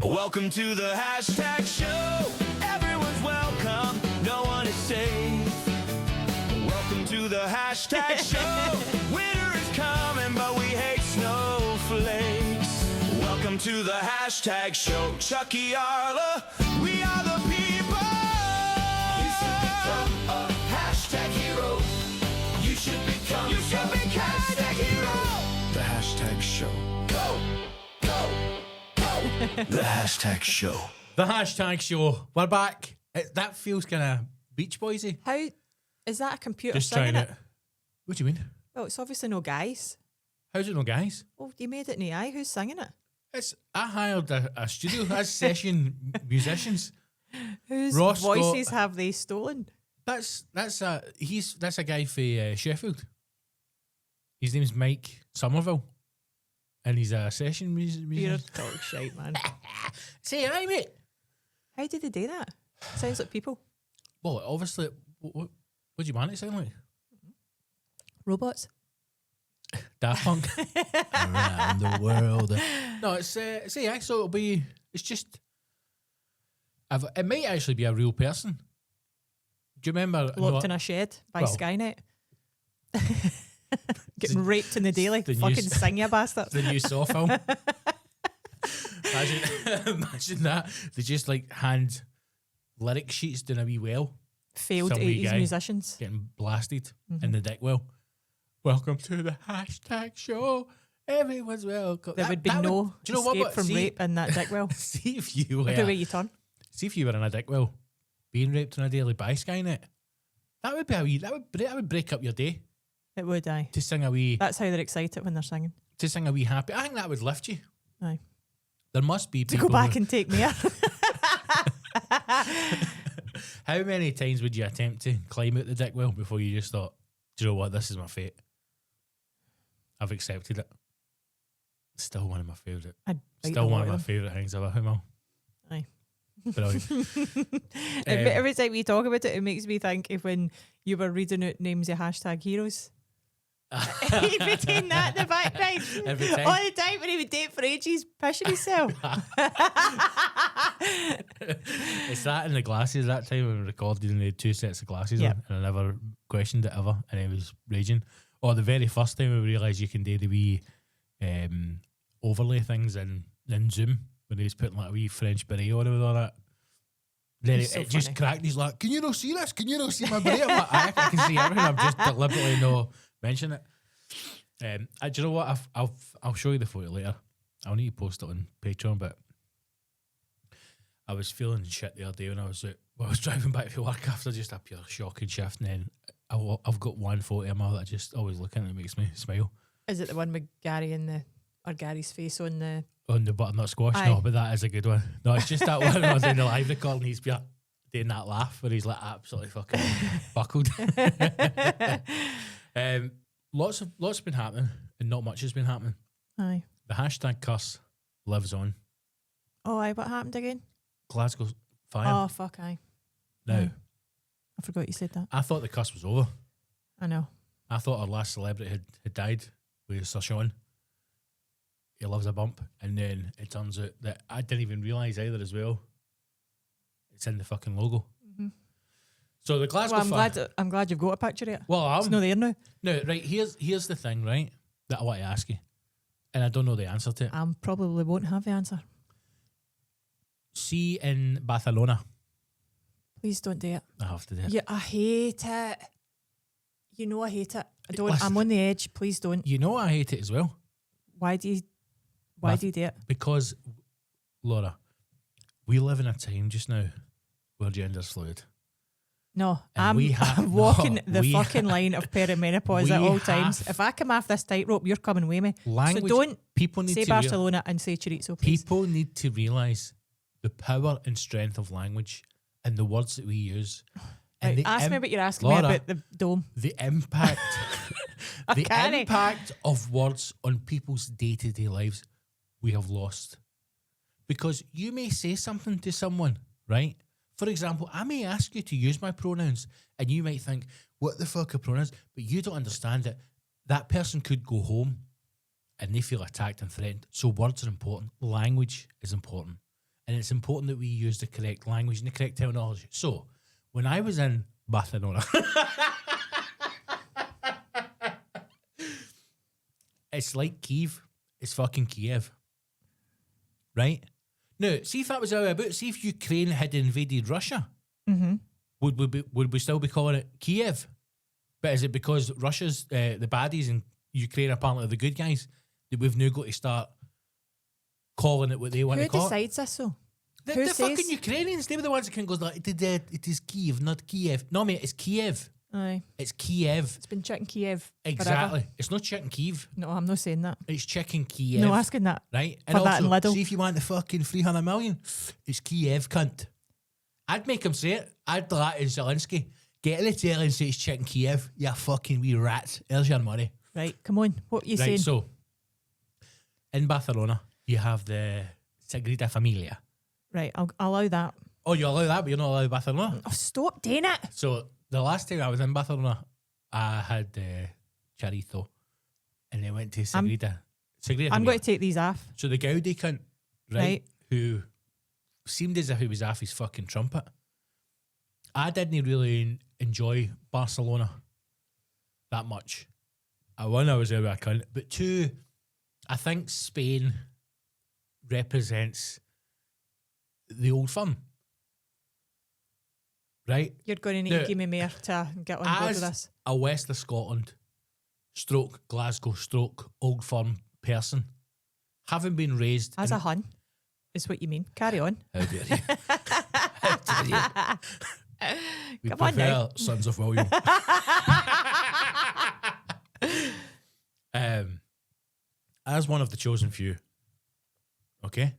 Welcome to the hashtag show. Everyone's welcome. No one is safe. Welcome to the hashtag show. Winter is coming, but we hate snowflakes. Welcome to the hashtag show. Chucky Arla, we are the people. You should become a hashtag hero. You should become a hashtag hero. The hashtag show. Go, go, go. The hashtag show. The hashtag show. We're back. That feels kind of Beach Boysy. How is that a computer Just singing trying it? it. What do you mean? Well, it's obviously no guys. How's it no guys? Well, you made it in AI. Who's singing it? I hired a studio as session musicians. Whose Ross voices got- have they stolen? That's a guy for Sheffield. His name's Mike Somerville, and he's a session You're musician. talk shite, man. Say hi, mate. How did they do that? Sounds like people. Well, obviously, what do you want it to sound like? Robots. Daft Punk. Around the world. No, it's yeah. So it'll be. It's just. It might actually be a real person. Do you remember? Locked in a shed by well, Skynet. Getting raped in the daily. the Fucking news- sing, you bastard. The new Saw film. Imagine that. They just like hand lyric sheets down a wee well, Failed some wee 80s guy musicians. getting blasted in the dick well. Welcome to the hashtag show. Everyone's welcome. There would be no do you know escape what? from See- rape in that dick well. See if you were. Every way you turn. See if you were in a dick well, being raped on a daily by Skynet. That would be a wee. That would break up your day. It would, aye. To sing a wee. That's how they're excited when they're singing. To sing a wee happy. I think that would lift you. Aye. There must be To people. go back and take me out. How many times would you attempt to climb out the dick well before you just thought, do you know what? This is my fate. I've accepted it. Still one of my favourite. I'd bite Still the one lot of my them. favourite things ever. How mal? Aye. Brilliant. Every time we talk about it, it makes me think of when you were reading out names of hashtag heroes. He'd be doing that in the background. Every time. All the time when he would date for ages, pissing himself. It's that and the glasses that time when we recorded and they had two sets of glasses Yep. on, and I never questioned it ever, and it was raging. Or the very first time we realised you can do the wee overlay things in Zoom when he was putting like a wee French beret on it with all that. Then He's so it just funny. cracked. He's like, "Can you not see this? Can you not see my beret?" I'm like, I can see everything. I'm just deliberately no mention it. Do you know what? I'll show you the photo later. I'll need to post it on Patreon, but I was feeling shit the other day when I was driving back to work after just a pure shocking shift, and then I've got one photo of that I just always look at and it makes me smile. Is it the one with Gary or Gary's face on the... On the butternut squash? Aye. No, but that is a good one. No, it's just that one when I was doing the live recording, he's doing that laugh where he's like absolutely fucking buckled. Lots been happening and not much has been happening. Aye. The hashtag curse lives on. Oh, aye, what happened again? Glasgow fire. Oh, fuck, aye. Now, aye. I forgot you said that. I thought the curse was over. I know. I thought our last celebrity had died with Sir Sean. He loves a bump. And then it turns out that I didn't even realise either as well. It's in the fucking logo. Mm-hmm. So the Glasgow Well, fire. I'm glad you've got a picture of it. Well, It's not there now. no, right, here's the thing, right, that I want to ask you. And I don't know the answer to it. I probably won't have the answer. See in Barcelona. Please don't do it. I have to do it. Yeah, I hate it. You know I hate it. I don't. Listen. I'm on the edge. Please don't. You know I hate it as well. Why do you do it? Because, Laura, we live in a time just now where gender's fluid. No, And we have- I'm walking no, the we fucking ha- line of perimenopause we at all times. have- If I come off this tightrope, you're coming with me. Language, so don't people need say to Barcelona and say chorizo, please. people need to realise the power and strength of language and the words that we use. And Right, ask me what you're asking me Laura, about the dome. the impact the can't. impact of words on people's day-to-day lives we have lost. Because you may say something to someone, right? For example, I may ask you to use my pronouns and you might think, what the fuck are pronouns? But you don't understand it. That person could go home and they feel attacked and threatened. So words are important. Language is important. and it's important that we use the correct language and the correct terminology. So, when I was in Barcelona, it's like Kiev. It's fucking Kiev. Right? Now, see if that was our about, see if Ukraine had invaded Russia, would we still be calling it Kiev? But is it because Russia's the baddies and Ukraine are apparently the good guys that we've now got to start calling it what they want Who to call it? decides this though? The Who fucking says? Ukrainians, they were the ones that can go like, it is Kiev, not Kiev. No, mate, it's Kiev. Aye. It's Kiev. It's been chicken Kiev. Exactly. Forever. It's not chicken Kiev. No, I'm not saying that. It's chicken Kiev. No asking that. Right? For that in Lidl. see if you want the fucking 300 million, it's Kiev, cunt. I'd make him say it. I'd do that in Zelensky. Get in the telly and say it's chicken Kiev. You fucking wee rats. There's your money. Right, come on. What are you Right, saying? so in Barcelona, you have the Sagrada Familia. Right, I'll allow that. Oh, you allow that, but you're not allowed Barcelona? Oh, stop doing it. So the last time I was in Barcelona, I had chorizo, and they went to Sagrada. Sagrada I'm Familia. going to take these off. So the Gaudi cunt, right, Right. who seemed as if he was off his fucking trumpet. I didn't really enjoy Barcelona that much. One, I was there with a cunt, but two, I think Spain represents the old firm. Right? You're going to need Now, to give me more to get on board with this. As a West of Scotland, stroke Glasgow, stroke old firm person, having been raised As in, a hun, is what you mean. Carry on. how dare you? How dare you? We Come on prefer now. Sons of William. As one of the chosen few, okay,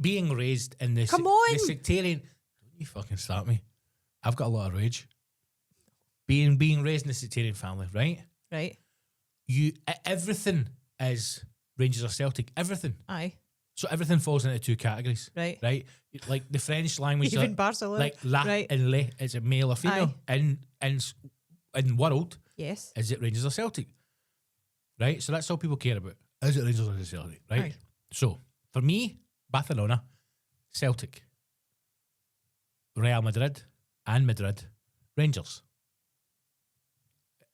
being raised in this, Come on. the sectarian. Don't you fucking start me? I've got a lot of rage. Being raised in the sectarian family, right? Right. Everything is Rangers or Celtic. Everything. Aye. So everything falls into two categories. Right. Right. Like the French language. Even Barcelona. Like la Right. and le is it male or female? In world, Yes. is it Rangers or Celtic? Right? So that's all people care about. Is it Rangers or Celtic? Right? Aye. So for me, Barcelona, Celtic, Real Madrid, and Madrid, Rangers.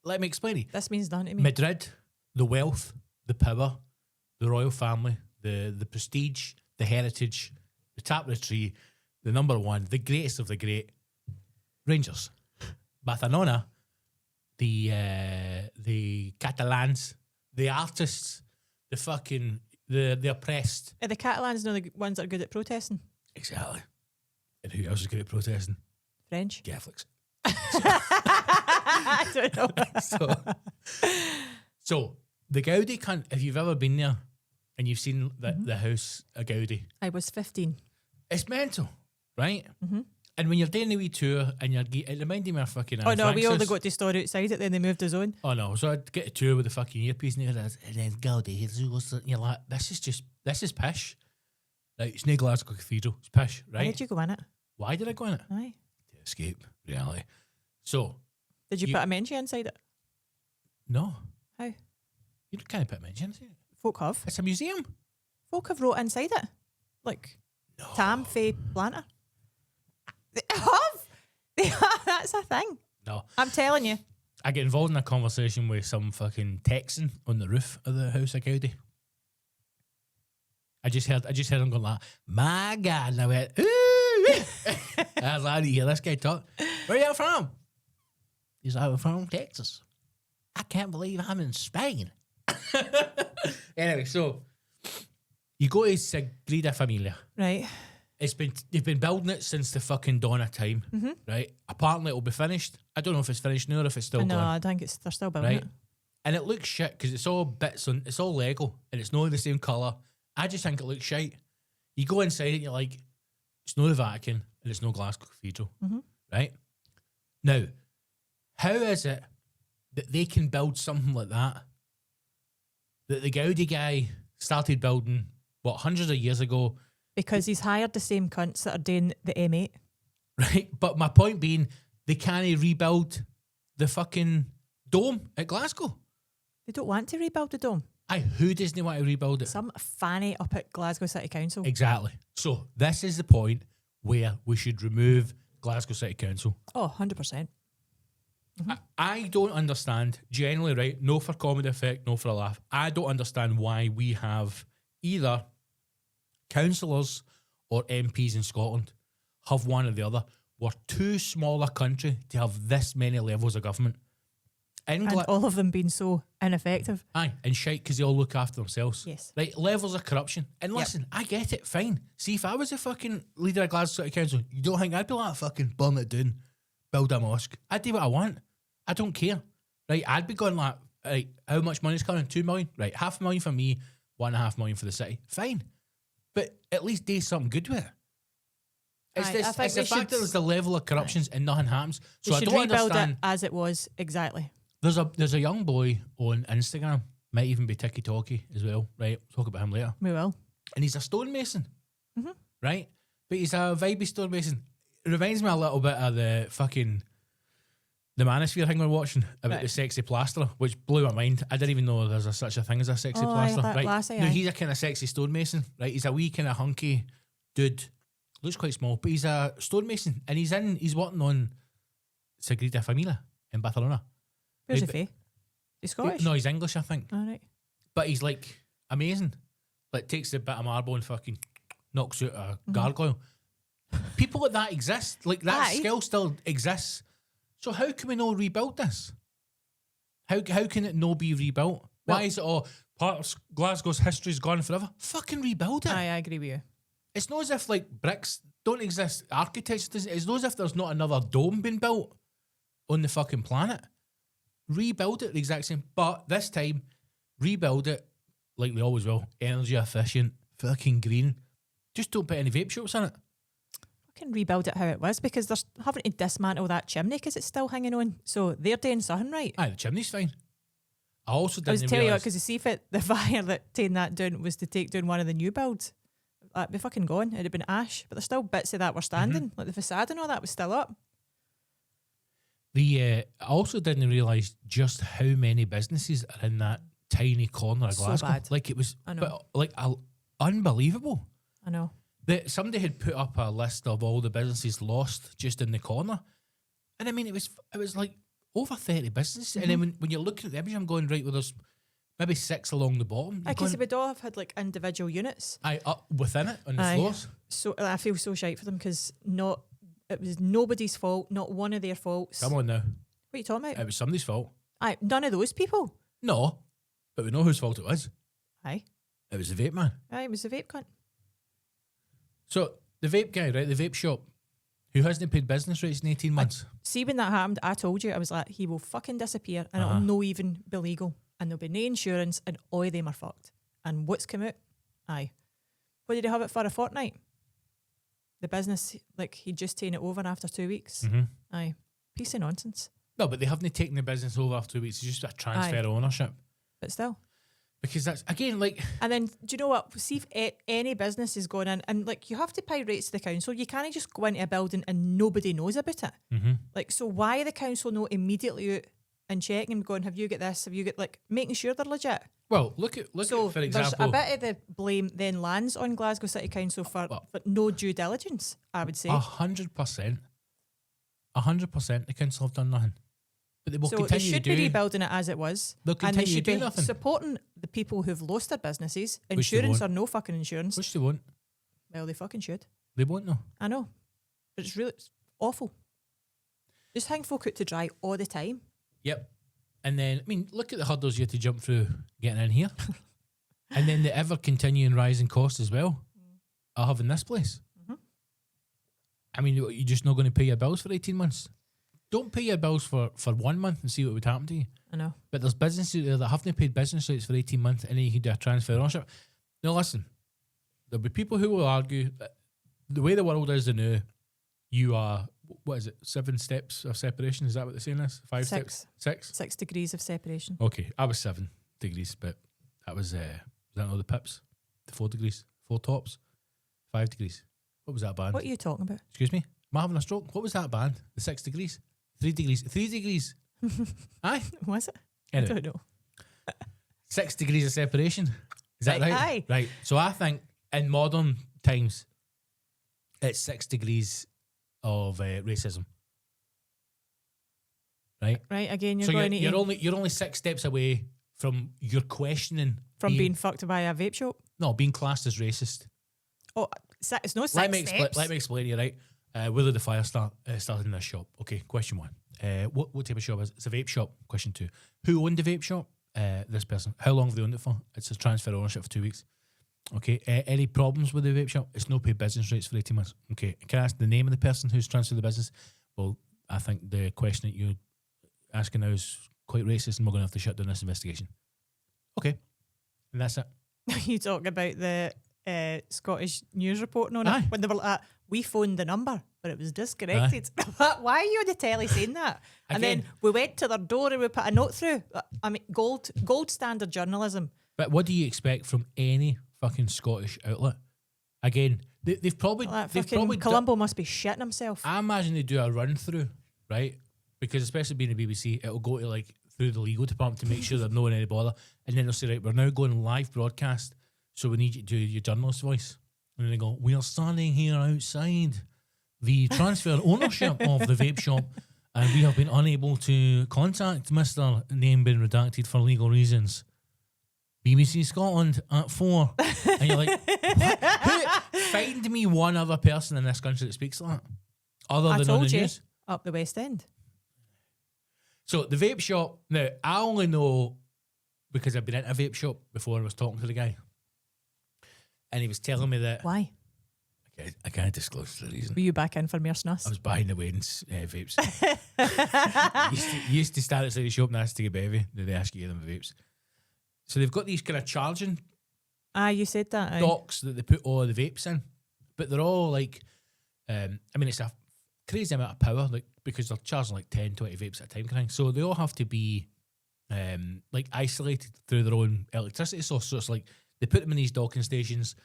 Let me explain it. This means nothing to me. Madrid, the wealth, the power, the royal family, the prestige, the heritage, the top of the tree, the number one, the greatest of the great, Rangers. Barcelona, the Catalans, the artists, the fucking the oppressed. Are the Catalans not the ones that are good at protesting? Exactly. And who else is good at protesting? French? Catholics. I don't know. So the Gaudi cunt, if you've ever been there and you've seen the house of Gaudi, I was 15. it's mental, right? And when you're doing the wee tour and it reminded me of fucking Oh no, we Frank's only house. got to store outside it, then they moved us on. Oh no, so I'd get a tour with the fucking earpiece and then Gaudi, and you're like, this is pish. Like, it's no Glasgow Cathedral, it's pish, Why right? did you go in it? Why did I go in it? Aye. To escape reality. So, Did you put a mention inside it? no. How? You can't put mentions in it. Folk have. It's a museum. Folk have wrote inside it. Like, No. Tam, Faye, Planter. They have. They have. That's a thing. No. I'm telling you. I get involved in a conversation with some fucking Texan on the roof of the house of Gaudi. I just heard him going like, my God, and I went, ooh. I was like, I need to hear this guy talk. Where are you from? He's like, I'm from Texas. I can't believe I'm in Spain. Anyway, so you go to Sagrada Familia. Right. They've been building it since the fucking dawn of time, right? Apparently it'll be finished. I don't know if it's finished now or if it's still No, going. I think they're still building Right? it. And it looks shit because it's all it's all Lego and it's not the same colour. I just think it looks shite. You go inside it and you're like, it's not the Vatican and it's no Glasgow Cathedral, right? Now, how is it that they can build something like that? That the Gaudi guy started building, hundreds of years ago, Because he's hired the same cunts that are doing the M8. right? But my point being, they can't rebuild the fucking dome at Glasgow. They don't want to rebuild the dome. Aye, who doesn't want to rebuild it? Some fanny up at Glasgow City Council. Exactly. So this is the point where we should remove Glasgow City Council. Oh, 100%. I don't understand, generally, right? No for comedy effect, no for a laugh. I don't understand why we have either councillors or MPs in Scotland have one or the other. We're too small a country to have this many levels of government. And all of them being so ineffective. Aye, and shite because they all look after themselves. Yes. Right, levels of corruption. And listen, I get it, fine. See, if I was a fucking leader of Glasgow City Council, you don't think I'd be like, fucking burn it down, build a mosque. I'd do what I want. I don't care. Right, I'd be going like, right, how much money's coming? 2 million? Right, 500,000 for me, 1.5 million for the city. Fine. But at least do something good with it. It's, Aye, this, I think it's the we fact that should- there's the level of corruptions and nothing happens. So We I should don't rebuild understand. it as it was, exactly. There's a young boy on Instagram, might even be TikToky as well, right? We'll talk about him later. We will. And he's a stonemason, Mm-hmm. right? But he's a vibey stonemason. It reminds me a little bit of the Manosphere thing we're watching about Right. the sexy plasterer, which blew my mind. I didn't even know there's such a thing as a sexy Oh, aye, plasterer. that Right? lassie, No, aye. he's a kind of sexy stonemason, right? He's a wee kind of hunky dude. Looks quite small, but he's a stonemason, and he's working on Sagrada Familia in Barcelona. Where's Right, the fee? He's Scottish? No, he's English, I think. All right. But he's like amazing. Like takes a bit of marble and fucking knocks out a gargoyle. People like that exist. Like that Aye. skill still exists. So how can we not rebuild this? How can it not be rebuilt? Why Well- is it all part of Glasgow's history's gone forever? Fucking rebuild it. Aye, I agree with you. It's not as if like bricks don't exist. Architecture doesn't. It's not as if there's not another dome being built on the fucking planet. Rebuild it the exact same, but this time rebuild it like they always will. Energy efficient, fucking green. Just don't put any vape shops in it. We can rebuild it how it was because they're having to dismantle that chimney because it's still hanging on. So they're doing something right. Aye, the chimney's fine. I also I was didn't telling you realise. because you see if the fire that taking that down was to take down one of the new builds, that'd be fucking gone. It'd have been ash, but there's still bits of that were standing, like the facade and all that was still up. I also didn't realise just how many businesses are in that tiny corner of So Glasgow. bad. Like it was, I know. but like unbelievable. I know. That somebody had put up a list of all the businesses lost just in the corner, and I mean it was like over 30 businesses. And then when you're looking at the image, I'm going right. Well, there's maybe 6 along the bottom. You're Because going, we'd all have had like individual units. aye, up within it on the Aye. floors. So I feel so shite for them because it was nobody's fault, not one of their faults. Come on now, What are you talking about? it was somebody's fault. Aye, none of those people. No, but we know whose fault it was. Aye. It was the vape man. Aye, it was the vape cunt. So the vape guy, right, the vape shop, who hasn't paid business rates in 18 months. See, when that happened, I told you, I was like, he will fucking disappear and it'll no even be legal. And there'll be no insurance and all of them are fucked. And what's come out? Aye. What did he have it for, a fortnight? The business, like, he'd just taken it over after 2 weeks. Aye. Piece of nonsense. No, but they haven't taken the business over after 2 weeks. It's just a transfer of ownership. But still. Because that's, again, like... And then, do you know what? See if any business is going in, and like you have to pay rates to the council. You can't just go into a building and nobody knows about it. Like, so why the council not immediately out and checking and going, have you got this? Have you got, like, making sure they're legit? Well, look at So for there's example... a bit of the blame then lands on Glasgow City Council for no due diligence, I would say. 100%. 100% the council have done nothing. But they will So they continue to should do... be rebuilding it as it was. They'll And they continue should to do be nothing. supporting the people who've lost their businesses. Which they Insurance or won't. no fucking insurance. Which they won't. Well, they fucking should. They won't know. I know. But it's awful. Just hang folk out to dry all the time. Yep. And then, I mean, look at the hurdles you had to jump through getting in here. And then the ever-continuing rising costs as well of having this place. I mean, you're just not going to pay your bills for 18 months. Don't pay your bills for 1 month and see what would happen to you. I know. But there's businesses there that haven't paid business rates for 18 months and then you can do a transfer of ownership. Now, listen, there'll be people who will argue that the way the world is now, you are, what is it, 7 steps of separation? Is that what they're saying is? 5 6. steps? 6? 6 degrees of separation. Okay, I was 7 degrees, but that was that all the pips? The 4 degrees? 4 tops? 5 degrees? What was that band? What are you talking about? Excuse me? Am I having a stroke? What was that band? The 6 degrees? 3 degrees? 3 degrees? Aye? Was it? Anyway. I don't know. 6 degrees of separation. Is that right? Aye. Right. So I think in modern times, it's 6 degrees of racism. Right. Right. Again, you're So going you're only 6 steps away from your questioning from being fucked by a vape shop. no, being classed as racist. Oh, it's no 6 Let me steps. explain you, right? Where did the fire start in this shop? Okay, question 1. What type of shop is it? It's a vape shop. Question 2. Who owned the vape shop? This person. How long have they owned it for? It's a transfer ownership for 2 weeks. Okay. Any problems with the vape shop? It's no paid business rates for 18 months. Okay. Can I ask the name of the person who's transferred the business? Well, I think the question that you're asking now is quite racist and we're going to have to shut down this investigation. Okay. And that's it. You talk about the Scottish news reporting on Aye. it when they were like, we phoned the number, but it was disconnected. Why are you on the telly saying that? And Again. then we went to their door and we put a note through. I mean, gold standard journalism. But what do you expect from any fucking Scottish outlet? Again, they've probably... That they've fucking probably Columbo must be shitting himself. I imagine they do a run through, right? Because especially being the BBC, it'll go to like through the legal department to make sure they're not in any bother. And then they'll say, right, we're now going live broadcast, so we need you to do your journalist voice. And then they go, we are standing here outside the transfer ownership of the vape shop, and we have been unable to contact Mr. Name being redacted for legal reasons. BBC Scotland at 4. And you're like, what? Find me one other person in this country that speaks like that, other I than on told the you, news. up the West End. So the vape shop, now I only know because I've been in a vape shop before. I was talking to the guy and he was telling me that Why? I can't disclose the reason. Were you back in for mere I snus? was buying the weddings vapes. used to start outside the shop and ask to get bevy. They ask you to give them vapes. So they've got these kind of charging You said that. Aye. docks that they put all the vapes in, but they're all like, I mean, it's a crazy amount of power, like because they're charging like 10, 20 vapes at a time kind of thing. So they all have to be like isolated through their own electricity source. So it's like they put them in these docking stations,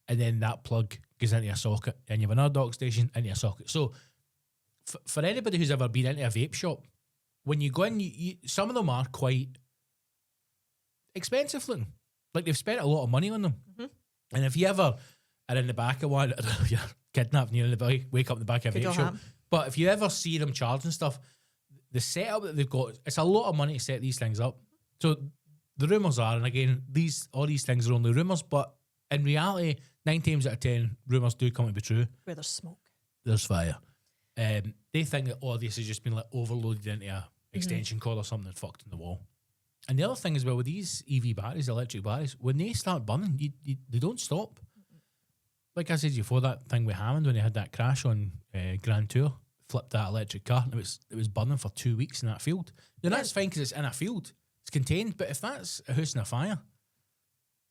and then that plug goes into a socket, and you have another dock station into a socket. So for anybody who's ever been into a vape shop, when you go in, you some of them are quite expensive looking. Like they've spent a lot of money on them. Mm-hmm. And if you ever are in the back of one, you're kidnapped and you're in the back, wake up in the back of a vape shop. But if you ever see them charging stuff, the setup that they've got, it's a lot of money to set these things up. So the rumours are, and again, all these things are only rumours, but in reality, 9 times out of 10, rumours do come to be true. Where there's smoke. There's fire. They think that all this has just been like overloaded into a extension cord or something and fucked in the wall. And the other thing as well with these EV batteries, electric batteries, when they start burning, they don't stop. Like I said before, that thing with Hammond when he had that crash on Grand Tour, flipped that electric car, and it was burning for 2 weeks in that field. Now that's fine because it's in a field, it's contained. But if that's a house in a fire,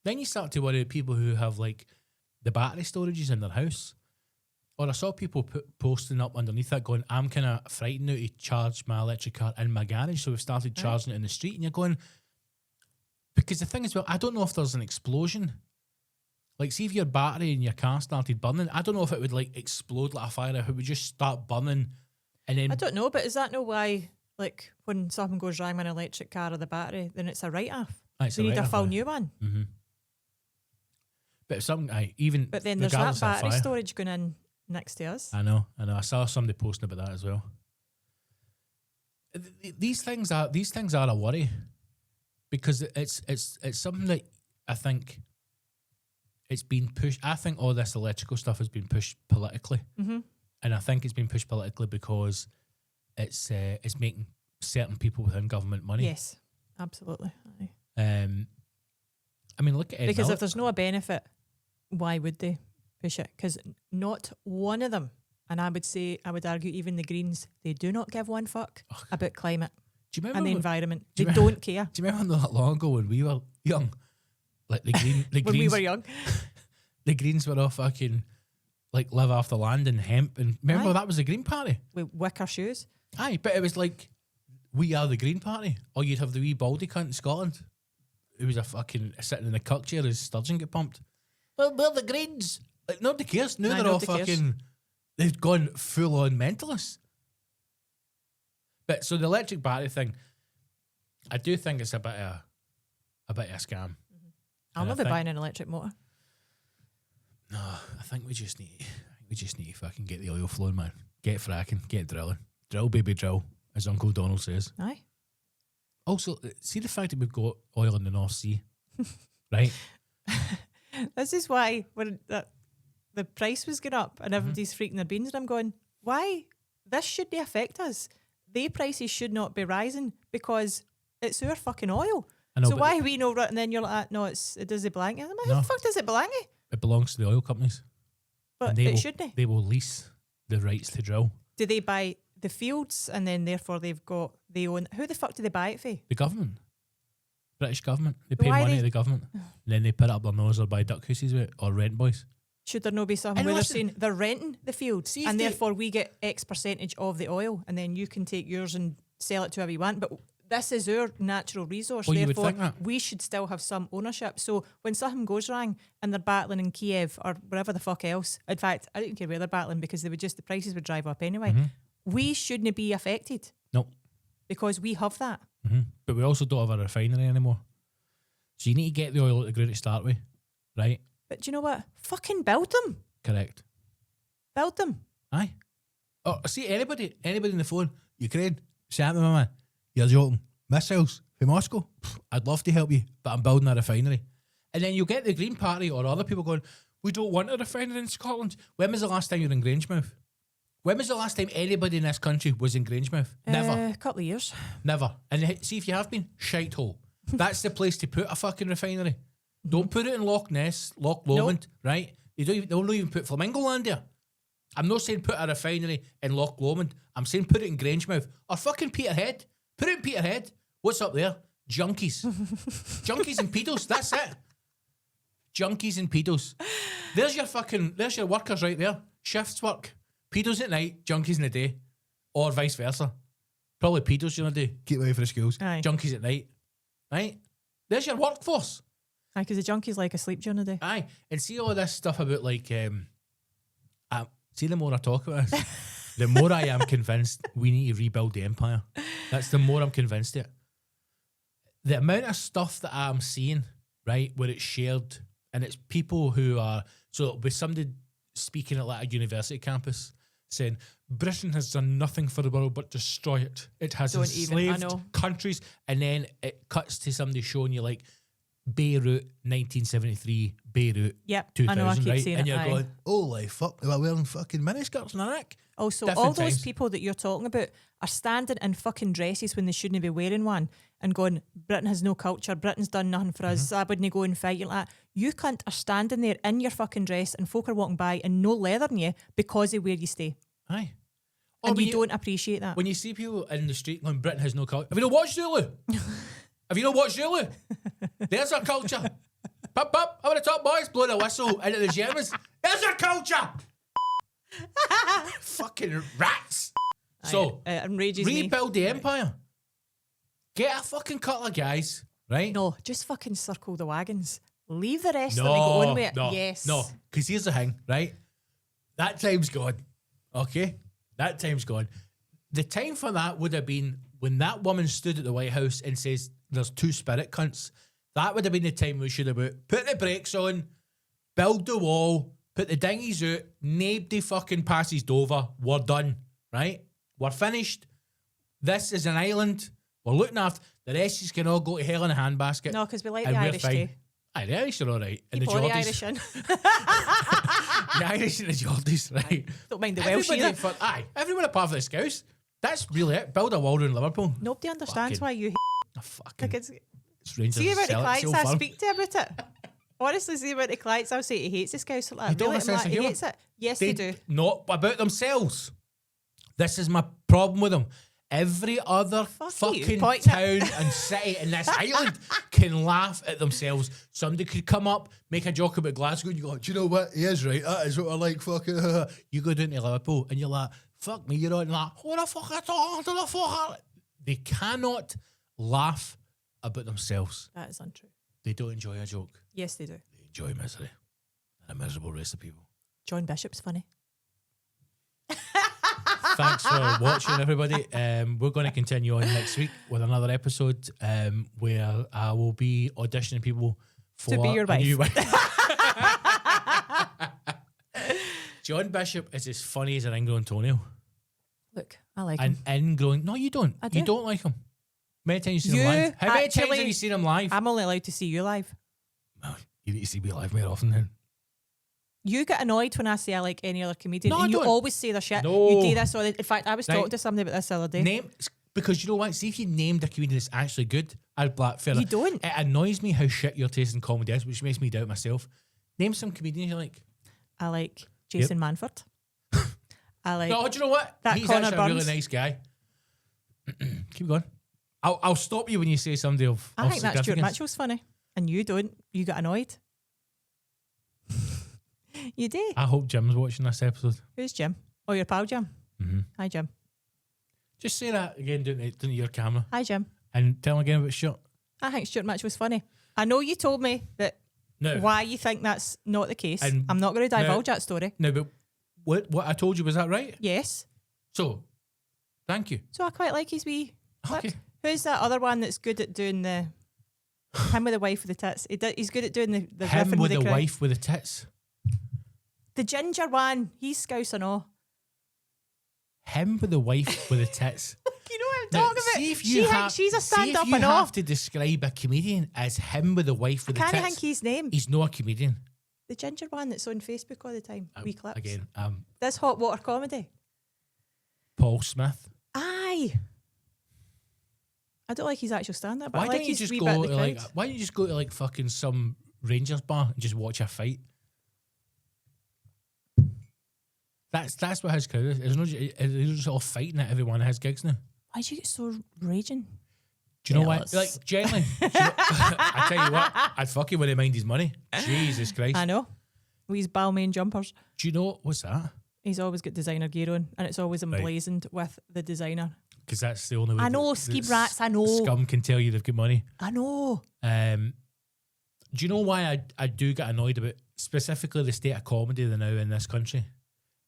then you start to worry about people who have like the battery storages in their house. Or I saw people posting up underneath that going, I'm kind of frightened now to charge my electric car in my garage, so we've started charging it in the street. And you're going, because the thing is, well, I don't know if there's an explosion. Like, see if your battery in your car started burning, I don't know if it would like explode like a fire, if it would just start burning. And then I don't know, but is that no why, like, when something goes wrong with an electric car or the battery, then it's a write-off? it's We need a write-off, full aye. new one. Mm-hmm. But if something, even But then there's that regardless of battery fire- storage going in next to us. I know. I saw somebody posting about that as well. These things are a worry because it's something that I think it's been pushed. I think all this electrical stuff has been pushed politically, and I think it's been pushed politically because it's making certain people within government money. Yes, absolutely. Aye. I mean, look at Ed Because Miller. if there's no benefit, why would they push it? Because not one of them, and I would argue even the Greens, they do not give one fuck about climate Do you remember and the when- environment. do They you don't care. Do you remember not long ago when we were young? Like the When Greens, we were young. the Greens were all fucking like live off the land and hemp. And remember Aye. that was the Green Party. With wicker shoes. Aye, but it was like we are the Green Party, or you'd have the wee baldy cunt in Scotland who was a fucking sitting in the cuck chair as sturgeon get pumped. Well, we're the Greens. Like nobody cares. Now Aye, they're all nobody cares. fucking. They've gone full on mentalists. But so the electric battery thing, I do think it's a bit of a bit of a scam. I'll And I not be think- buying an electric motor. No, I think we just need to fucking get the oil flowing, man. Get fracking, get drilling. Drill, baby, drill, as Uncle Donald says. Aye. Also, see the fact that we've got oil in the North Sea, right? This is why when the price was going up and everybody's freaking their beans, and I'm going, why? This shouldn't affect us. Their prices should not be rising because it's our fucking oil. I know, So but why we know, and then you're like, no, it does it belong. I'm like, No. who the fuck does it belong? it belongs to the oil companies. But And they it will, shouldn't. They will lease the rights to drill. Do they buy the fields and then therefore they own? Who the fuck do they buy it for? The government, British government, they But pay why money they- to the government, and then they put up their nose or buy duck houses with it, or rent boys. Should there not be something And where they're listen- saying they're renting the field See if and they- therefore we get X percentage of the oil and then you can take yours and sell it to whoever you want? But this is our natural resource. Well, you would therefore, think that. we should still have some ownership. So when something goes wrong and they're battling in Kiev or wherever the fuck else, in fact, I don't care where they're battling because the prices would drive up anyway. We shouldn't be affected No. because we have that. But we also don't have a refinery anymore. So you need to get the oil at the ground to start with, right? But do you know what? Fucking build them. Correct. Build them. Aye. Oh, see, anybody in the phone, Ukraine, say to me, man, you're joking. Missiles from Moscow? Pff, I'd love to help you, but I'm building a refinery. And then you'll get the Green Party or other people going, we don't want a refinery in Scotland. When was the last time you were in Grangemouth? When was the last time anybody in this country was in Grangemouth? Never. A couple of years. Never. And see if you have been, shite hole. That's the place to put a fucking refinery. Don't put it in Loch Ness, Loch Lomond, right? They'll not even put Flamingo Land there. I'm not saying put a refinery in Loch Lomond. I'm saying put it in Grangemouth or fucking Peterhead. Put it in Peterhead. What's up there? Junkies. Junkies and pedos. That's it. Junkies and pedos. There's your workers right there. Shifts work. Pedos at night, junkies in the day. Or vice versa. Probably pedos during the day. Keep away from the schools. Aye. Junkies at night. Right? There's your workforce. Aye, because the junkies like asleep during the day. Aye. And see all this stuff about like, see the more I talk about this, the more I am convinced we need to rebuild the empire. That's the more I'm convinced of it. The amount of stuff that I'm seeing, right, where it's shared and it's people who are, so it'll be somebody speaking at like a university campus saying, Britain has done nothing for the world but destroy it. It has Don't even, I enslaved know. countries. And then it cuts to somebody showing you like Beirut 1973, Beirut Yep, 2000, I know, I keep right? saying And it, you're aye. going, holy fuck, they were wearing fucking miniskirts in Iraq. Also, Different all those times. people that you're talking about are standing in fucking dresses when they shouldn't be wearing one and going, Britain has no culture, Britain's done nothing for us, I wouldn't go and fight. You're like, you cunt are standing there in your fucking dress and folk are walking by and no leather in you because of where you stay. Aye. Or And when you don't appreciate that. When you see people in the street going, Britain has no culture. Have you not watched Zulu? Have you not watched Zulu? There's our culture. Pop, pop, over the top boys, blowing a whistle into the Germans. There's our culture. Fucking rats. So, It enrages me. rebuild the empire. Get a fucking couple of guys, right? No, just fucking circle the wagons. Leave the rest of them go on with it. no, Yes. no. Because here's the thing, right? That time's gone. Okay? That time's gone. The time for that would have been when that woman stood at the White House and says, there's two spirit cunts. That would have been the time we should have put the brakes on, build the wall, put the dinghies out, nobody fucking passes Dover. We're done, right? We're finished. This is an island. We're looking after. The rest is can all go to hell in a handbasket. No, because we like and the we're Irish fine. too. Aye, the Irish are all right. And Keep the all the Geordies. Irish in. The Irish and the Geordies, right? Don't mind the Welsh either. Everyone apart from the Scouse. That's really it. Build a wall around Liverpool. Nobody understands Fucking- why you hate Oh, fucking, like it's, it's Rangers. see about the sell it, clients sell I firm. speak to about it. Honestly, see about the clients I'll say he hates the Scouse. Like, They don't really? have a I'm sense like, of he humour. hates it. Yes, they do. Not about themselves. This is my problem with them. Every other Fuck you, fucking pointing town and city in this island can laugh at themselves. Somebody could come up, make a joke about Glasgow, and you go, do you know what? He is right. That is what I like. Fucking. You go down to Liverpool, and you're like, fuck me. You're on like, what the fuck? They cannot laugh about themselves. That is untrue. They don't enjoy a joke. Yes, they do. They enjoy misery. And a miserable race of people. John Bishop's funny. Thanks for watching, everybody. We're going to continue on next week with another episode where I will be auditioning people for To be your a new wife. John Bishop is as funny as an ingrown toenail. Look, I like An him. ingrown... No, you don't. I do. You don't like him. Many times you've seen him You live. How many times actually- have you seen him live? I'm only allowed to see you live. Well, you need to see me live more often then. You get annoyed when I say I like any other comedian, No, and I you don't. always say their shit. No. You do this all the... In fact, I was Right. talking to somebody about this the other day. Name... Because you know what? See, if you named a comedian that's actually good, I'd be like, fair You enough. don't. It annoys me how shit your taste in comedy is, which makes me doubt myself. Name some comedians you like. I like Jason Manford. I like... No, do you know what? that He's Connor actually a really Burns. nice guy. Keep going. I'll stop you when you say somebody of I think that Stuart significance. Mitchell's funny. And you don't. You get annoyed. You do. I hope Jim's watching this episode. Who's Jim? Oh, your pal Jim. Mm-hmm. Hi, Jim. Just say that again, down to your camera, Hi, Jim. and tell him again about shit. I think Stuart Mitchell's funny. I know you told me that No, why you think that's not the case. And I'm not going to now- divulge that story. no, but what I told you, was that right? Yes. So, thank you. So I quite like his wee Okay. clips. Who's that other one that's good at doing the... Him with the wife with the tits. He's good at doing the Him riffing with the crowd. wife with the tits. The ginger one. He's Scouse and all. Him with the wife with the tits. You know what I'm Now, talking about? see if She you thinks have, she's a see if stand-up you and all. have to describe a comedian as him with the wife I with the can't tits. think his name. He's not a comedian. The ginger one that's on Facebook all the time. Wee clips. Again, This hot water comedy. Paul Smith. Aye. I don't like his actual stand-up, but Why I like don't you his just wee go bit of to the like? crowd. Why don't you just go to like fucking some Rangers bar and just watch a fight? That's what his crowd is. They're just all fighting at every one of his gigs now. Why'd you get so raging? Do you know what? Jealous. Like, generally, I tell you what, I'd fucking wouldn't mind his money. Jesus Christ. I know. With his Balmain jumpers. Do you know what's that? He's always got designer gear on, and it's always emblazoned with the designer. Because that's the only way. I know, that ski brats, I know. Scum can tell you they've got money. I know. Do you know why I do get annoyed about specifically the state of comedy now in this country?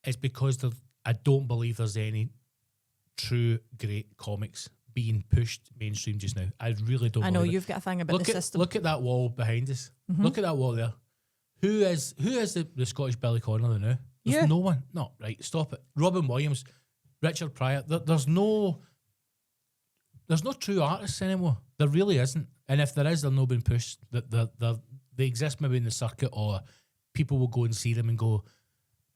It's because I don't believe there's any true great comics being pushed mainstream just now. I really don't. I know believe it. you've got a thing about the system. Look at that wall behind us. Mm-hmm. Look at that wall there. Who is the Scottish Billy Connolly now? There's You. no one. No, right. Stop it. Robin Williams, Richard Pryor. There's no true artists anymore. There really isn't. And if there is, they're not being pushed. They exist maybe in the circuit, or people will go and see them and go,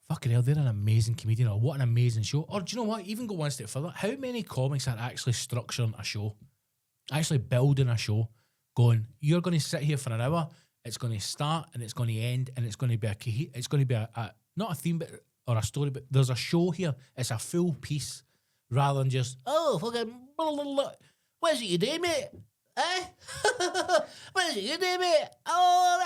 fucking hell, they're an amazing comedian, or what an amazing show. Or do you know what? Even go one step further. How many comics are actually structuring a show? Actually building a show, going, you're going to sit here for an hour, it's going to start and it's going to end, and it's going to be a not a theme, but or a story, but there's a show here. It's a full piece, rather than just, oh, fucking, blah, blah, blah. What is it you do, mate? Eh? What is it you do, mate? Oh,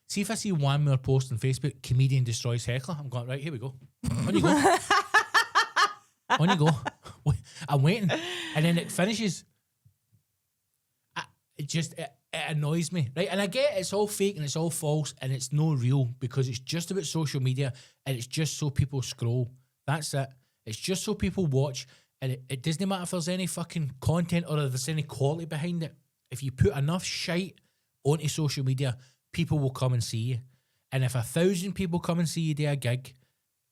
see if I see one more post on Facebook, comedian destroys heckler, I'm going, right, here we go. On you go. On you go. I'm waiting. And then it finishes. It annoys me, right? And I get it's all fake and it's all false and it's no real because it's just about social media and it's just so people scroll. That's it. It's just so people watch, and it doesn't matter if there's any fucking content or if there's any quality behind it. If you put enough shite onto social media, people will come and see you. And if 1,000 people come and see you do a gig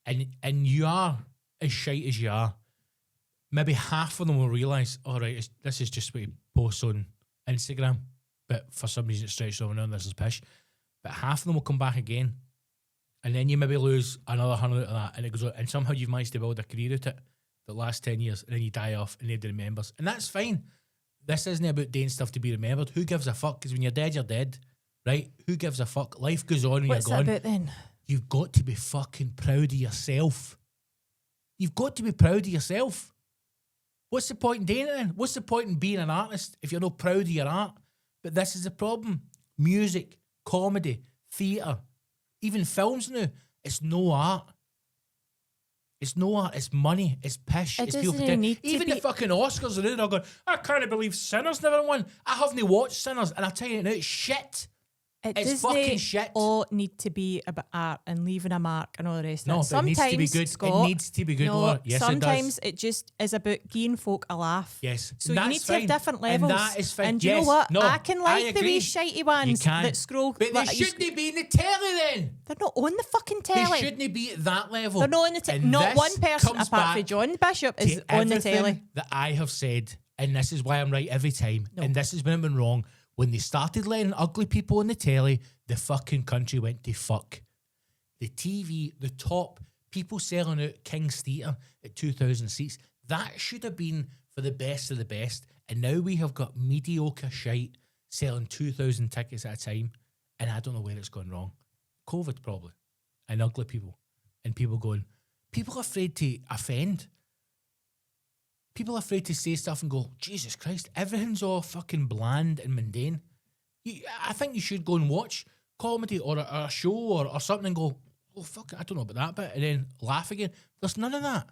and you are as shite as you are, maybe half of them will realise, all right, this is just what he posts on Instagram, but for some reason it's stretched over now and this is pish. But half of them will come back again, and then you maybe lose another 100 out of that, and it goes on, and somehow you've managed to build a career out of it that lasts 10 years, and then you die off and nobody remembers. And that's fine. This isn't about doing stuff to be remembered. Who gives a fuck? Because when you're dead, right? Who gives a fuck? Life goes on when What's you're that gone. about then? You've got to be fucking proud of yourself. You've got to be proud of yourself. What's the point in doing it then? What's the point in being an artist if you're not proud of your art? But this is the problem. Music, comedy, theatre, even films now, it's no art. It's no art, it's money, it's pish. It It's doesn't people pretend. need to Even be- the fucking Oscars are there going, I can't believe Sinners never won. I haven't watched Sinners, and I tell you now, it's shit. It It's doesn't fucking shit. all need to be about art and leaving a mark and all the rest of No, it. but it needs to be Sometimes, good. Scott, It needs to be good, no, Laura. Yes, sometimes it does. it just is about giving folk a laugh. Yes, So and you that's need to have fine. different levels. And that is fine. And do you know Yes, what? no, I can like the agree. wee shitey ones You can. that scroll. But they like, you shouldn't be in the telly then. They're not on the fucking They telly. shouldn't be at that level. They're not on the telly. And Not this one person comes apart from back John Bishop is to on the everything telly. that I have said, and this is why I'm right every time. No. And this has been wrong. When they started letting ugly people on the telly, the fucking country went to fuck. The TV, the top people selling out King's Theatre at 2,000 seats, that should have been for the best of the best. And now we have got mediocre shite selling 2,000 tickets at a time. And I don't know where it's gone wrong. COVID probably. And ugly people. And people going, people are afraid to offend. People are afraid to say stuff and go, Jesus Christ, everything's all fucking bland and mundane. I think you should go and watch comedy or a show or something and go, oh, fuck it, I don't know about that bit, and then laugh again. There's none of that.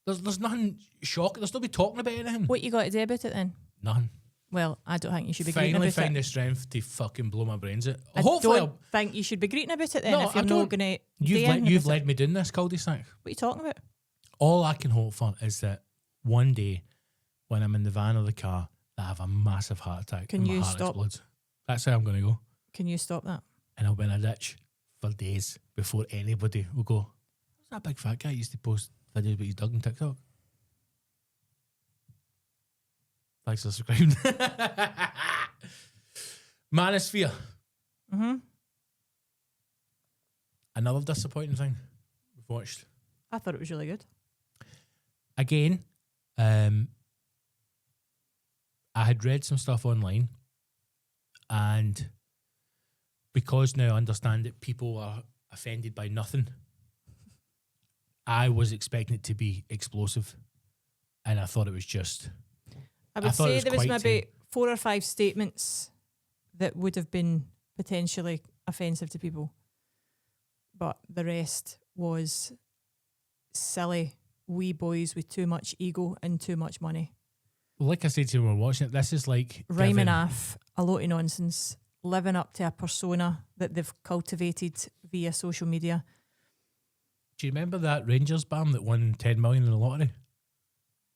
There's nothing shocking. There's nobody talking about anything. What you got to do about it then? None. Well, I don't think you should be greeting Finally about find it. the strength to fucking blow my brains out. I Hopefully, don't think you should be greeting about it then No, if you're I not don't. going to you've led me down this cul-de-sac. What are you talking about? All I can hope for is that one day, when I'm in the van or the car, I have a massive heart attack. Can and my you heart stop? explodes. That's how I'm going to go. Can you stop that? And I'll be in a ditch for days before anybody will go, what's that big fat guy used to post videos about his dog on TikTok? Thanks for subscribing. Manosphere. Mm-hmm. Another disappointing thing we've watched. I thought it was really good. Again, I had read some stuff online, and because now I understand that people are offended by nothing, I was expecting it to be explosive, and I thought it was just... I would thought it say was there was quite maybe 4 or 5 statements that would have been potentially offensive to people, but the rest was silly wee boys with too much ego and too much money. Like I said to you when we were watching it, this is like... Rhyming off a lot of nonsense, living up to a persona that they've cultivated via social media. Do you remember that Rangers band that won 10 million in the lottery?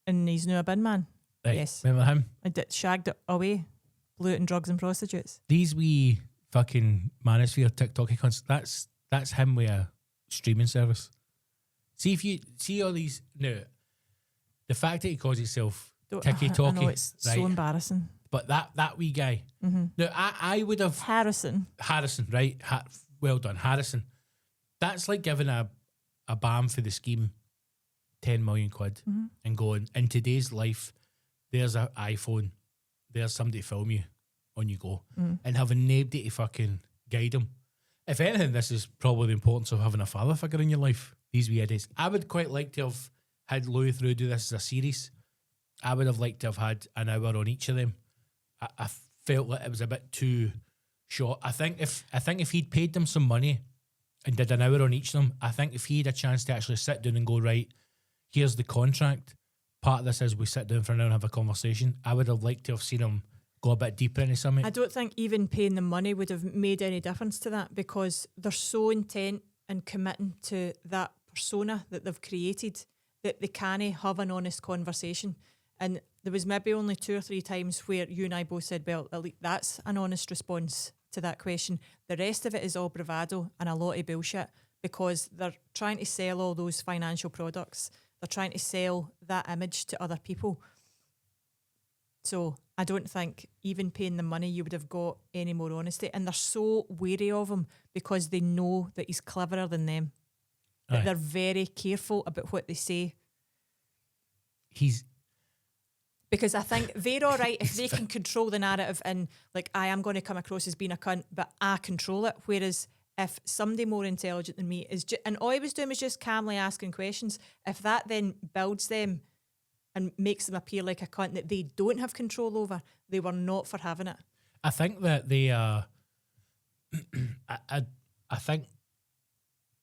And he's now a bin man. Right, Yes. remember him? And shagged it away, blew it in drugs and prostitutes. These wee fucking Manosphere TikTok accounts, that's him with a streaming service. See if you see all these... No, the fact that he calls himself Tiki-Talkie, I know, it's right? so embarrassing. But that wee guy... Mm-hmm. No, I would have... Harrison. Right? Well done, Harrison. That's like giving a BAM for the scheme 10 million quid and going, in today's life, there's an iPhone, there's somebody to film you, on you go, and having nobody to fucking guide them. If anything, this is probably the importance of having a father figure in your life, these wee idiots. I would quite like to have had Louis Theroux do this as a series. I would have liked to have had an hour on each of them. I felt like it was a bit too short. I think if he'd paid them some money and did an hour on each of them, I think if he had a chance to actually sit down and go, right, here's the contract, part of this is we sit down for an hour and have a conversation, I would have liked to have seen him go a bit deeper into something. I don't think even paying them money would have made any difference to that, because they're so intent in committing to that persona that they've created that they can't have an honest conversation. And there was maybe only 2 or 3 times where you and I both said, well, at least that's an honest response to that question. The rest of it is all bravado and a lot of bullshit, because they're trying to sell all those financial products. They're trying to sell that image to other people. So I don't think even paying them money, you would have got any more honesty. And they're so wary of him because they know that he's cleverer than them. That Aye. they're very careful about what they say. Because I think they're all right if they can control the narrative and, like, I am going to come across as being a cunt, but I control it. Whereas if somebody more intelligent than me is and all he was doing was just calmly asking questions, if that then builds them and makes them appear like a cunt that they don't have control over, they were not for having it. I think that they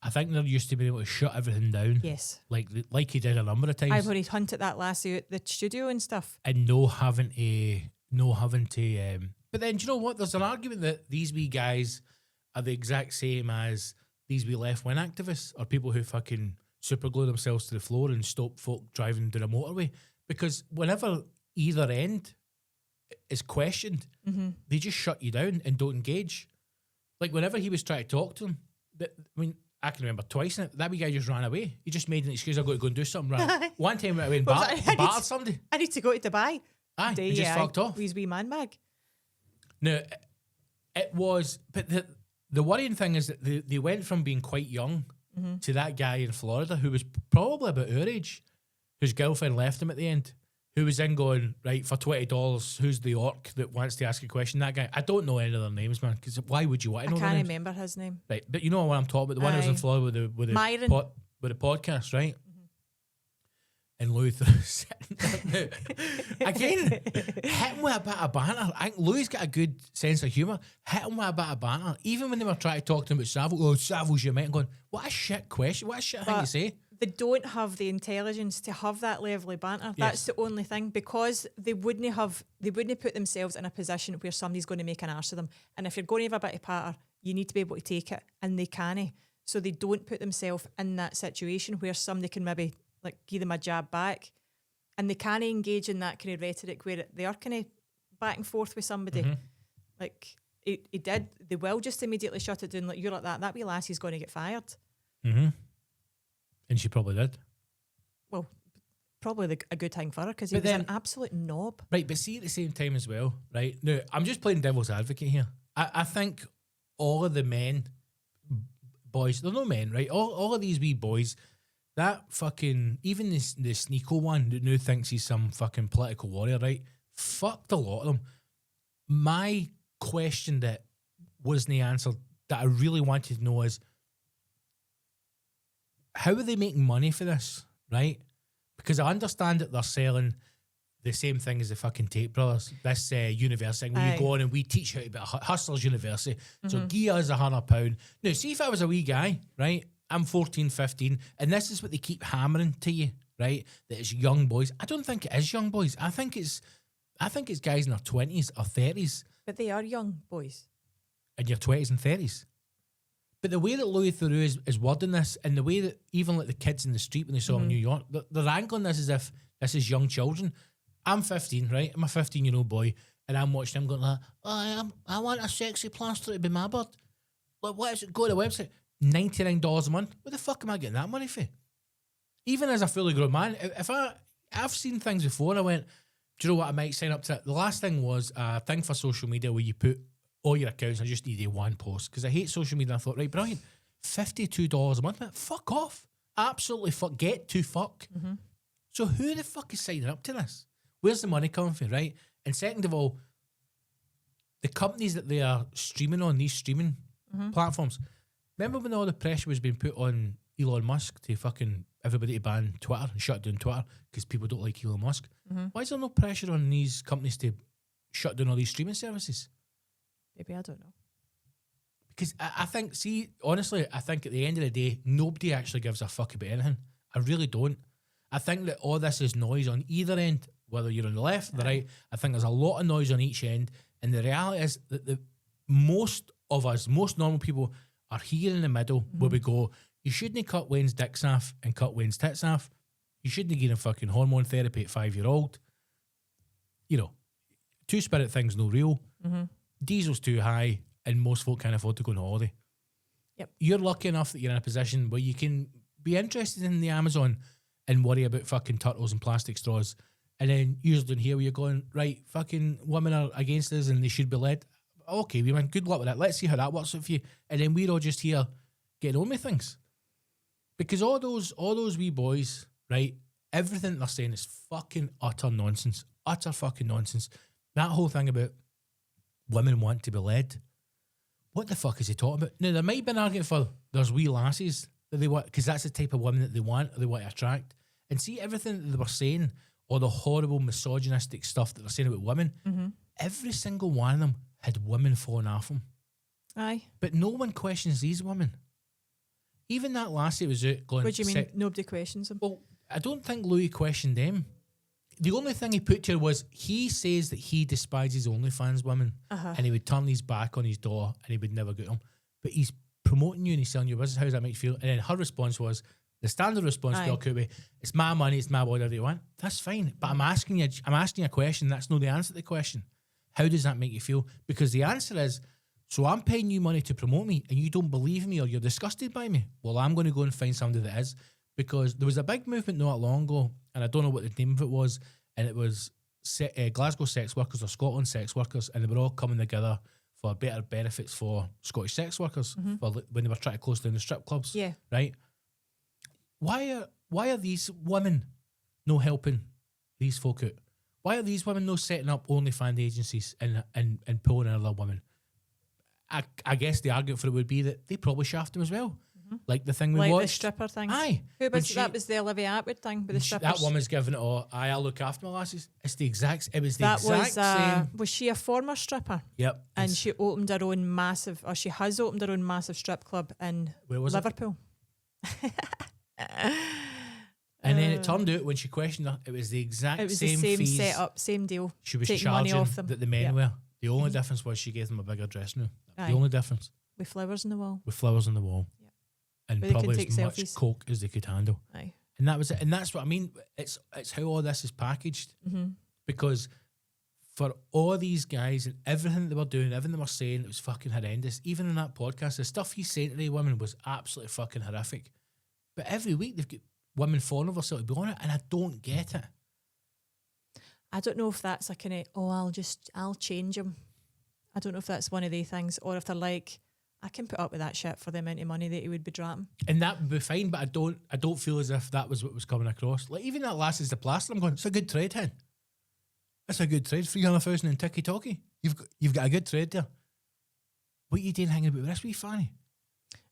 I think they're used to being able to shut everything down. Yes. Like he did a number of times. I've already hunted that lassie out the studio and stuff. And no having to But then, do you know what? There's an argument that these wee guys are the exact same as these wee left-wing activists or people who fucking superglue themselves to the floor and stop folk driving down a motorway. Because whenever either end is questioned, they just shut you down and don't engage. Like whenever he was trying to talk to them, I can remember twice in it, that wee guy just ran away. He just made an excuse, I've got to go and do something. One time he went away and battered somebody. I need to go to Dubai. Aye, he just fucked off. His wee man bag. No, it was, but the worrying thing is that they went from being quite young to that guy in Florida who was probably about our age, whose girlfriend left him at the end, who was in going, right, for $20, who's the orc that wants to ask a question? That guy, I don't know any of their names, man, because why would you want to know I their can't names? remember his name. Right, but you know what I'm talking about, the one who was in Florida with the podcast, right? And Louis Theroux sitting there. Again, hit him with a bit of banter. I think Louis got a good sense of humour. Hit him with a bit of banter. Even when they were trying to talk to him about Savile, Savile's your mate, and going, what a shit question, what a shit thing to say. They don't have the intelligence to have that level of banter. That's the only thing, because they wouldn't put themselves in a position where somebody's going to make an arse of them. And if you're going to have a bit of patter, you need to be able to take it, and they can't. So they don't put themselves in that situation where somebody can maybe like give them a jab back, and they can't engage in that kind of rhetoric where they are kind of back and forth with somebody. Like he did. They will just immediately shut it down. Like, you're like that. That wee lassie's going to get fired. And she probably did. Well, probably a good thing for her, because he was an absolute knob. Right, but see at the same time as well, right? Now, I'm just playing devil's advocate here. I think all of the men, boys, they're no men, right? All of these wee boys, that fucking, even the sneako one that now thinks he's some fucking political warrior, right? Fucked a lot of them. My question that wasn't answered, that I really wanted to know is, how are they making money for this, right? Because I understand that they're selling the same thing as the fucking Tate Brothers, this university where you go on and we teach how to be a Hustlers University. So give us £100. Now, see if I was a wee guy, right? I'm 14, 15, and this is what they keep hammering to you, right? That it's young boys. I don't think it is young boys. I think it's guys in their 20s or 30s. But they are young boys. In your 20s and 30s. But the way that Louis Theroux is wording this, and the way that even like the kids in the street when they saw him in New York, they're angling this as if this is young children. I'm 15, right? I'm a 15-year-old boy, and I'm watching him going like, I want a sexy plaster to be my bird. Like, what is it? Go to the website. $99 a month. What the fuck am I getting that money for? Even as a fully grown man, I've seen things before and I went, do you know what, I might sign up to it. The last thing was a thing for social media where you put all your accounts. I just needed one post because I hate social media. And I thought, right, brilliant, $52 a month. Fuck off. Absolutely fuck. Get to fuck. So who the fuck is signing up to this? Where's the money coming from, right? And second of all, the companies that they are streaming on, these streaming platforms, remember when all the pressure was being put on Elon Musk to fucking everybody to ban Twitter and shut down Twitter because people don't like Elon Musk? Why is there no pressure on these companies to shut down all these streaming services? Maybe, I don't know. Because I think, see, honestly, I think at the end of the day, nobody actually gives a fuck about anything. I really don't. I think that all this is noise on either end, whether you're on the left or the right. I think there's a lot of noise on each end. And the reality is that most of us, most normal people, are here in the middle where we go, you shouldn't cut Wayne's dicks off and cut Wayne's tits off. You shouldn't give him fucking hormone therapy at 5-year-old. You know, two-spirit thing's no real. Diesel's too high and most folk can't afford to go on holiday. Yep. You're lucky enough that you're in a position where you can be interested in the Amazon and worry about fucking turtles and plastic straws. And then you're down here where you're going, right, fucking women are against us and they should be led. Okay, man, good luck with that. Let's see how that works for you. And then we're all just here getting on with things. Because all those wee boys, right, everything they're saying is fucking utter nonsense. Utter fucking nonsense. That whole thing about women want to be led. What the fuck is he talking about? Now, there might be an argument for there's wee lasses that they want, because that's the type of women that they want or they want to attract. And see, everything that they were saying, all the horrible misogynistic stuff that they're saying about women, every single one of them had women falling off them. Aye. But no one questions these women. Even that lassie was out going... What do you mean, nobody questions them? Well, I don't think Louis questioned them. the only thing he put to her was he says that he despises OnlyFans women and he would turn his back on his door and he would never get them. But he's promoting you and he's selling you business. How does that make you feel? And then her response was, the standard response to her could be, it's my money, it's my whatever you want. That's fine. But I'm asking you a question. That's not the answer to the question. How does that make you feel? Because the answer is, so I'm paying you money to promote me and you don't believe me or you're disgusted by me. Well, I'm going to go and find somebody that is. Because there was a big movement not long ago, and I don't know what the name of it was, and it was Glasgow sex workers or Scotland sex workers, and they were all coming together for better benefits for Scottish sex workers for when they were trying to close down the strip clubs. Yeah. Right? Why are these women no helping these folk out? Why are these women no setting up OnlyFans agencies and pulling in other women? I guess the argument for it would be that they probably shaft them as well. Like the thing we watched. Like the stripper thing. Aye. That was the Olivia Atwood thing with the strippers. That woman's giving it all. I'll look after my lasses. It was the exact same. Was she a former stripper? Yep. And she opened her own massive, or she has opened her own massive strip club in Liverpool. And then it turned out when she questioned her, it was the exact same fees. Setup, same deal. She was charging money off them. That the men were. The only difference was she gave them a bigger dress now. The only difference. With flowers on the wall. Yeah. And probably as much coke as they could handle. Aye. And that was it. And that's what I mean. It's how all this is packaged. Because for all these guys and everything they were doing, everything they were saying, it was fucking horrendous. Even in that podcast, the stuff he's saying to the women was absolutely fucking horrific. But every week they've got women falling over themselves to be on it, and I don't get it. I don't know if that's a kind of, I'll change him. I don't know if that's one of the things, or if they're like, I can put up with that shit for the amount of money that he would be dropping. And that would be fine, but I don't feel as if that was what was coming across. Like, even that last is the plaster, I'm going, it's a good trade, hen. That's a good trade, 300,000 in ticky-tocky. You've got a good trade there. What are you doing hanging about with this wee fanny?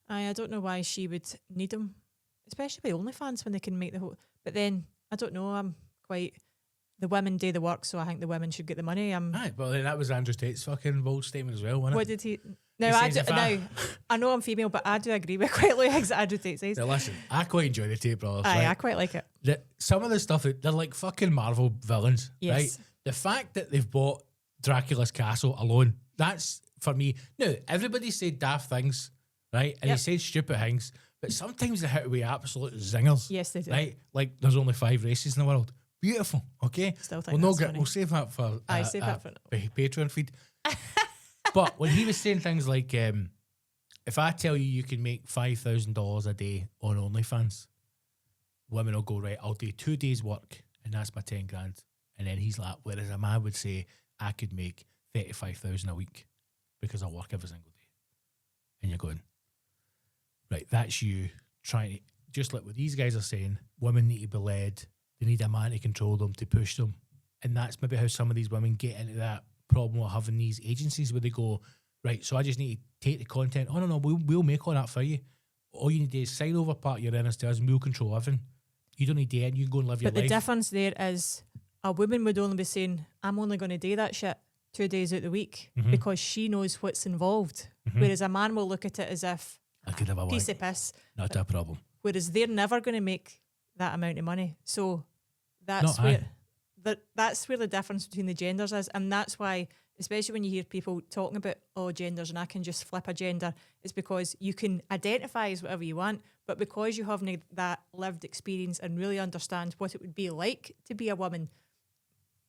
I don't know why she would need him, especially by OnlyFans when they can make the whole... But then, I don't know, I'm quite... The women do the work, so I think the women should get the money. Aye, well, then that was Andrew Tate's fucking bold statement as well, wasn't it? What did he... I know I'm female, but I do agree with quite a lot of things that Andrew Tate says. Now listen, I quite enjoy the Tate brothers. Aye, right? I quite like it. Some of the stuff, they're like fucking Marvel villains, right? The fact that they've bought Dracula's castle alone, that's, for me... Now, everybody said daft things, right? And he said stupid things, but sometimes they hit away absolute zingers. Yes, they do. Right? Like, there's only 5 races in the world. Beautiful, okay? Still think we'll save that for save that for Patreon feed. But when he was saying things like, if I tell you can make $5,000 a day on OnlyFans, women will go, right, I'll do 2 days work and that's my 10 grand. And then he's like, whereas a man would say, I could make 35,000 a week because I work every single day. And you're going, right, that's you trying to, just like what these guys are saying, women need to be led. They need a man to control them, to push them. And that's maybe how some of these women get into that problem of having these agencies where they go, right, so I just need to take the content. Oh, no, we'll make all that for you. All you need to do is sign over part of your earnings to us and we'll control everything. You don't need to end, you can go and live your life. But the difference there is a woman would only be saying, I'm only going to do that shit 2 days out of the week because she knows what's involved. Whereas a man will look at it as if, I could have a piece of piss. Not a problem. Whereas they're never going to make that amount of money. So that's where the difference between the genders is. And that's why, especially when you hear people talking about genders and I can just flip a gender, it's because you can identify as whatever you want, but because you haven't that lived experience and really understand what it would be like to be a woman,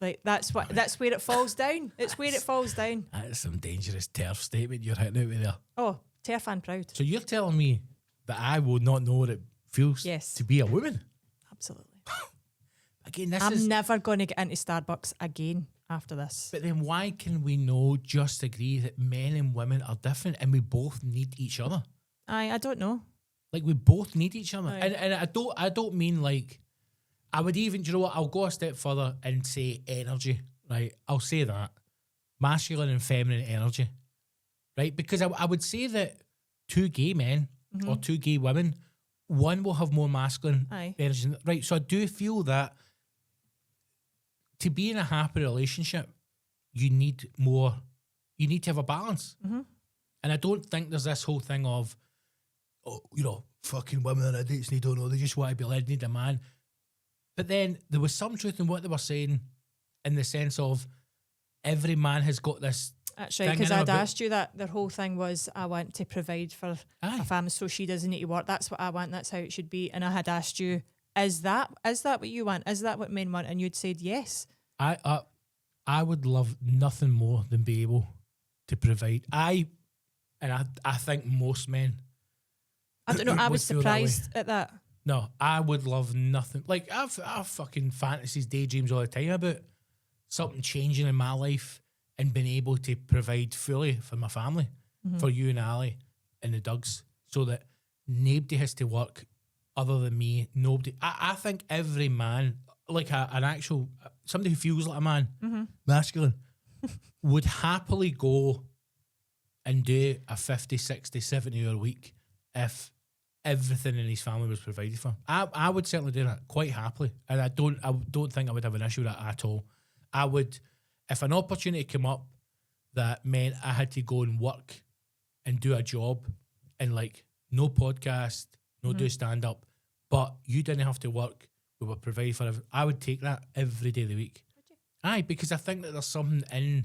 like that's where it falls down. It's where it falls down. That is some dangerous turf statement you're hitting out with there. Oh, turf and proud. So you're telling me that I would not know what it feels to be a woman? Absolutely. Again, I'm never going to get into Starbucks again after this. But then why can we not just agree that men and women are different and we both need each other? I don't know. Like, we both need each other. And I don't mean like, I would even, do you know what, I'll go a step further and say energy, right? I'll say that. Masculine and feminine energy, right? Because I would say that 2 gay men or 2 gay women, one will have more masculine energy, right? So I do feel that to be in a happy relationship, you need to have a balance. And I don't think there's this whole thing of, fucking women on idiots, and they don't know, they just want to be led, need a man. But then there was some truth in what they were saying, in the sense of every man has got this. That's right, because I'd asked you that their whole thing was, I want to provide for a family so she doesn't need to work. That's what I want. That's how it should be. And I had asked you, is that what you want? Is that what men want? And you'd said yes. I would love nothing more than be able to provide. I think most men. I don't know. I was surprised at that. No, I would love nothing. Like I've fucking fantasies, daydreams all the time about something changing in my life and being able to provide fully for my family, for you and Ali and the Dougs, so that nobody has to work other than me. Nobody. I think every man, like an actual, somebody who feels like a man, masculine, would happily go and do a 50, 60, 70-hour week if everything in his family was provided for. I would certainly do that quite happily, and I don't think I would have an issue with that at all. I would, if an opportunity came up that meant I had to go and work and do a job and like no podcast, no do stand up, but you didn't have to work, we were provided for everything, I would take that every day of the week. Aye, because I think that there's something in,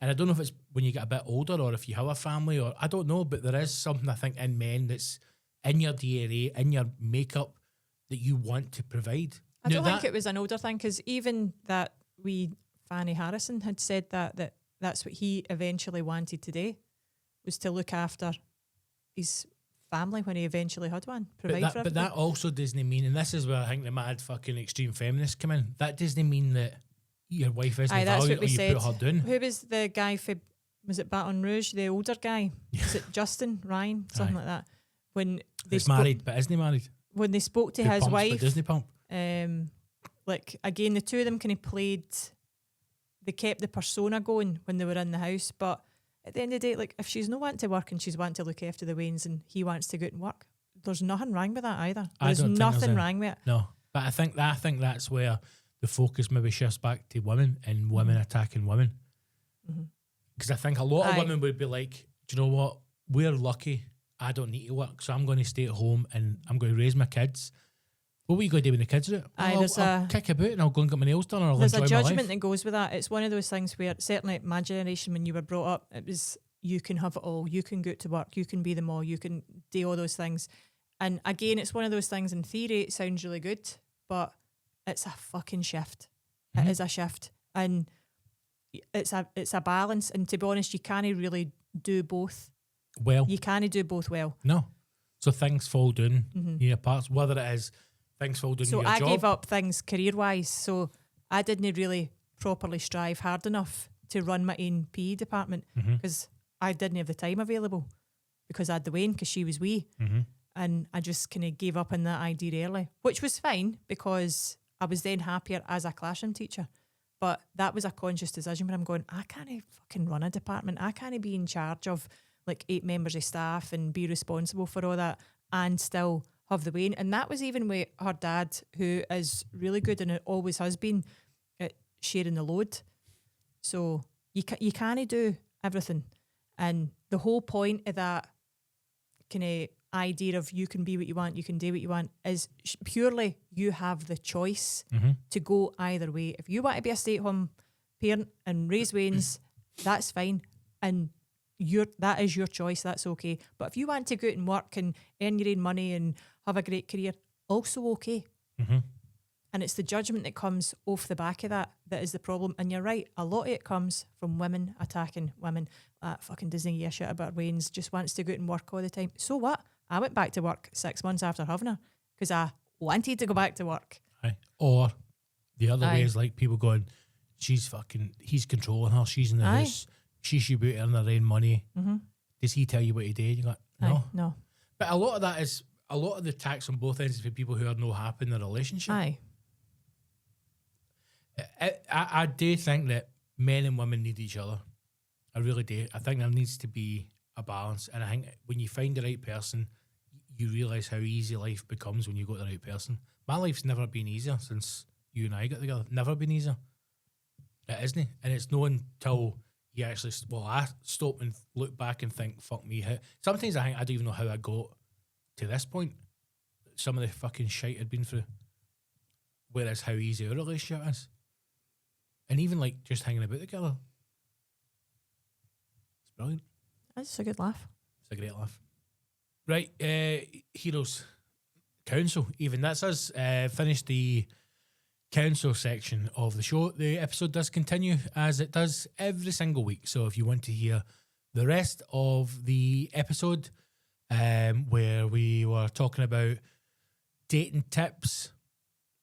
and I don't know if it's when you get a bit older or if you have a family or I don't know, but there is something I think in men that's in your DNA, in your makeup, that you want to provide. I don't think it was an older thing, because even that Fanny Harrison had said that's what he eventually wanted to do, was to look after his family when he eventually had one. But that also doesn't mean, and this is where I think the mad fucking extreme feminists come in, that doesn't mean that your wife isn't valued or you put her down. Who was the guy for, was it Baton Rouge, the older guy? Was it Justin Ryan? Something like that. When they married, but isn't he married? When they spoke to his wife, Disney pump. Like again, the two of them kind of played. They kept the persona going when they were in the house, but at the end of the day, like if she's not wanting to work and she's wanting to look after the Waynes and he wants to go out and work, there's nothing wrong with that either. There's nothing wrong with it. No, but I think that's where the focus maybe shifts back to women and women attacking women. Because I think a lot of women would be like, do you know what? We're lucky. I don't need to work, so I'm going to stay at home and I'm going to raise my kids. What are you going to do when the kids are out? I'll kick a boot and I'll go and get my nails done, or I'll enjoy my life. There's a judgment that goes with that. It's one of those things where, certainly at my generation, when you were brought up, it was, you can have it all. You can go to work. You can be them all. You can do all those things. And again, it's one of those things, in theory, it sounds really good, but it's a fucking shift. It is a shift. And it's a balance. And to be honest, you can't really do both. Well, you can't do both well. No. So things fall down in your parts, whether it is things fall down in your job. So I gave up things career-wise, so I didn't really properly strive hard enough to run my own PE department, because I didn't have the time available, because I had the Wayne, because she was wee. And I just kind of gave up on that idea early, which was fine, because I was then happier as a classroom teacher. But that was a conscious decision where I'm going, I can't fucking run a department. I can't be in charge of like 8 members of staff and be responsible for all that and still have the Wayne. And that was even with her dad, who is really good and it always has been at sharing the load. So you can't do everything. And the whole point of that kind of idea of you can be what you want, you can do what you want, is purely you have the choice to go either way. If you want to be a stay-at-home parent and raise Waynes, that's fine. And that is your choice, that's okay. But if you want to go out and work and earn your own money and have a great career, also okay. And it's the judgment that comes off the back of that is the problem. And you're right, a lot of it comes from women attacking women. That fucking Disney yeah shit about Wayne's, just wants to go out and work all the time. So what? I went back to work 6 months after having her because I wanted to go back to work. Aye. Or the other way is like people going, he's controlling her, she's in the house, she should be earning her own money. Does he tell you what he did? You're like, no. No. But a lot of that is, a lot of the tax on both ends is for people who are not happy in their relationship. Aye. I do think that men and women need each other. I really do. I think there needs to be a balance. And I think when you find the right person, you realise how easy life becomes when you got the right person. My life's never been easier since you and I got together. Never been easier. It isn't. And it's not until you actually, I stop and look back and think, fuck me. Sometimes I think I don't even know how I got to this point. Some of the fucking shite I'd been through. whereas how easy our relationship is. And even like just hanging about together. It's brilliant. That's a good laugh. It's a great laugh. Right, Heroes. Council, even. That's us. Finished the council section of the show. The episode does continue as it does every single week. So if you want to hear the rest of the episode, where we were talking about dating tips,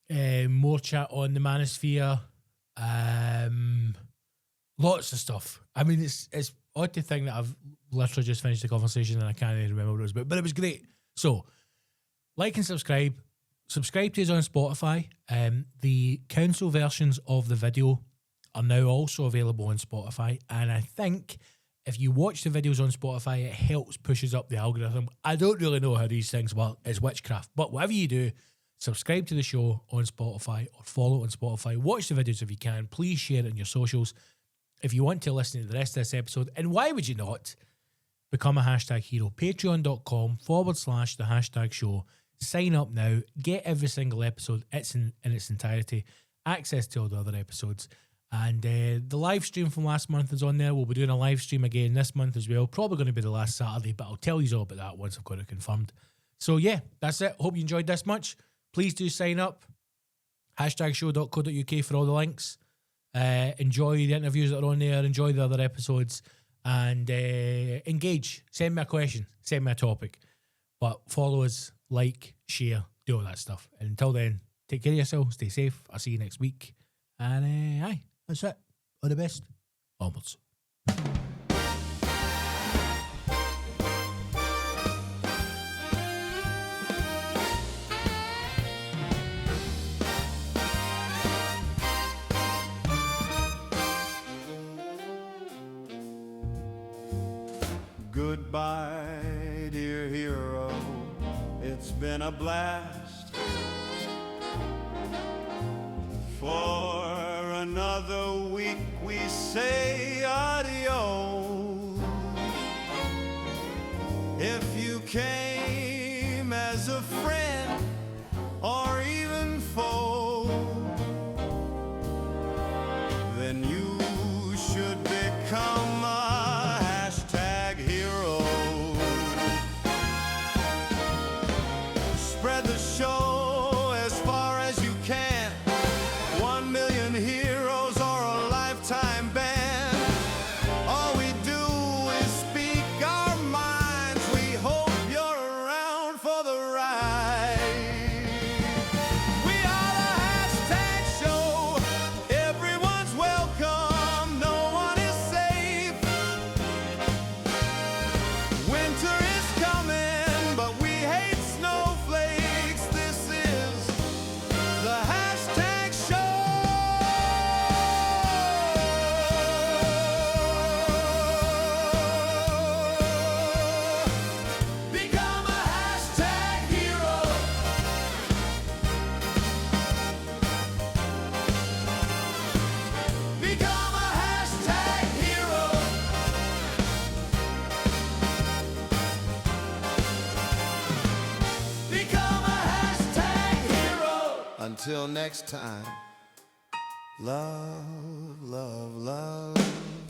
more chat on the Manosphere, lots of stuff. I mean, it's odd to think that I've literally just finished the conversation and I can't even remember what it was about, but it was great. So, like and subscribe. Subscribe to us on Spotify. The council versions of the video are now also available on Spotify, and I think if you watch the videos on Spotify, it helps pushes up the algorithm. I don't really know how these things work. It's witchcraft. But whatever you do, subscribe to the show on Spotify or follow it on Spotify. Watch the videos if you can. Please share it on your socials. If you want to listen to the rest of this episode, and why would you not, become a hashtag hero. Patreon.com/the hashtag show. Sign up now. Get every single episode. It's in its entirety. Access to all the other episodes. And the live stream from last month is on there. We'll be doing a live stream again this month as well. Probably going to be the last Saturday, but I'll tell you all about that once I've got it confirmed. So yeah, that's it. Hope you enjoyed this much. Please do sign up. #show.co.uk for all the links. Enjoy the interviews that are on there. Enjoy the other episodes. And engage. Send me a question. Send me a topic. But follow us, like, share, do all that stuff. And until then, take care of yourself. Stay safe. I'll see you next week. And aye, that's it. All the best. Onwards. Goodbye, dear hero. It's been a blast. For another week we say adios. If you came as a friend or even foe, then you should become a hashtag hero. Spread the show as far as you can. 1 million heroes or a lifetime ban. All we do is speak our minds. We hope you're around for the ride. We are the hashtag show. Everyone's welcome. No one is safe. Winter is coming, but we hate snowflakes. This is the hashtag show. Become a hashtag hero. Become a hashtag hero. Become a hashtag hero. Until next time, love, love, love.